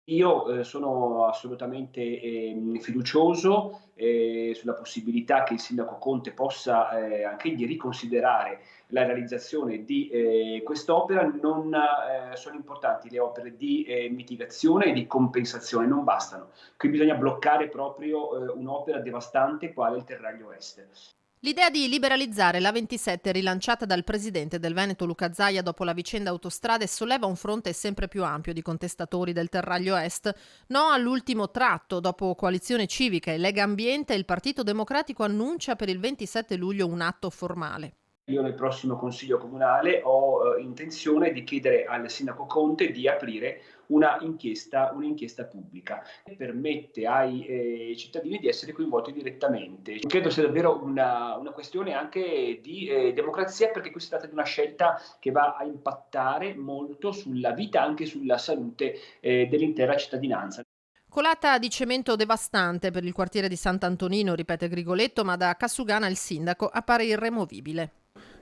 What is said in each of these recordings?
Io, sono assolutamente, fiducioso, sulla possibilità che il sindaco Conte possa, anch'egli riconsiderare la realizzazione di, quest'opera. Non sono importanti le opere di, mitigazione e di compensazione, non bastano. Qui bisogna bloccare proprio, un'opera devastante quale il Terraglio Est. L'idea di liberalizzare l'A27 rilanciata dal presidente del Veneto Luca Zaia dopo la vicenda autostrade solleva un fronte sempre più ampio di contestatori del Terraglio Est. No all'ultimo tratto, dopo Coalizione Civica e Lega Ambiente, il Partito Democratico annuncia per il 27 luglio un atto formale. Io nel prossimo consiglio comunale ho intenzione di chiedere al sindaco Conte di aprire un'inchiesta pubblica che permette ai cittadini di essere coinvolti direttamente. Credo sia davvero una questione anche di democrazia, perché qui si tratta di una scelta che va a impattare molto sulla vita, anche sulla salute dell'intera cittadinanza. Colata di cemento devastante per il quartiere di Sant'Antonino, ripete Grigoletto, ma da Cassugana il sindaco appare irremovibile.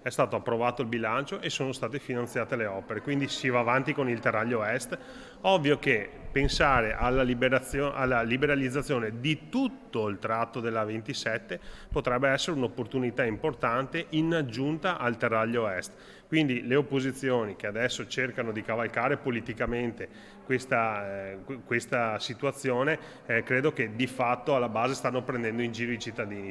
È stato approvato il bilancio e sono state finanziate le opere, quindi si va avanti con il Terraglio Est. Ovvio che pensare alla liberalizzazione di tutto il tratto della 27 potrebbe essere un'opportunità importante in aggiunta al Terraglio Est. Quindi le opposizioni che adesso cercano di cavalcare politicamente questa situazione, credo che di fatto alla base stanno prendendo in giro i cittadini.